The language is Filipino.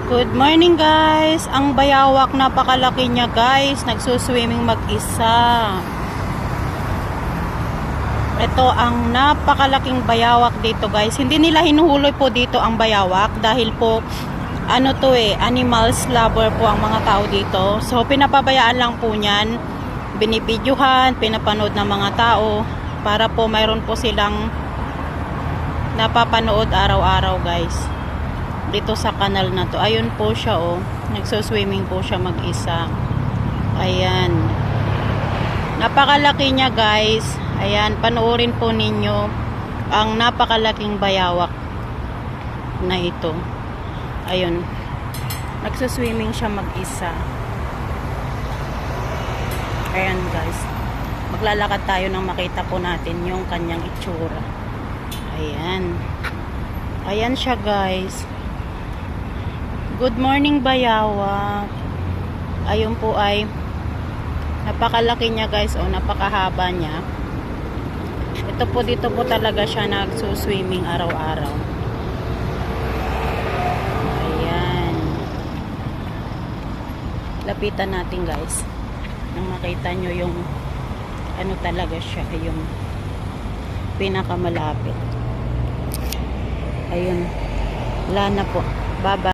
Good morning guys. Ang bayawak, napakalaki niya guys. Nagsuswimming mag-isa. Ito ang napakalaking bayawak dito guys. Hindi nila hinuhuloy po dito ang bayawak dahil po animals lover po ang mga tao dito. So pinapabayaan lang po niyan. Binibidyohan, pinapanood ng mga tao para po mayroon po silang napapanood araw-araw guys. Dito sa kanal na to. Ayun po siya oh. Nagsuswimming po siya mag-isa. Ayan. Napakalaki niya guys. Ayan, panoorin po ninyo ang napakalaking bayawak na ito. Ayun. Nagsuswimming siya mag-isa. Ayan guys. Maglalakad tayo nang makita po natin yung kanyang itsura. Ayan. Ayan siya guys. Good morning bayawak. Ayun po ay napakalaki niya guys o napakahaba niya. Ito po dito po talaga siya nagsuswimming araw-araw. Ayan. Lapitan natin guys. Nang makita nyo yung ano talaga siya, yung pinakamalapit. Ayun. Wala na po. Bye-bye.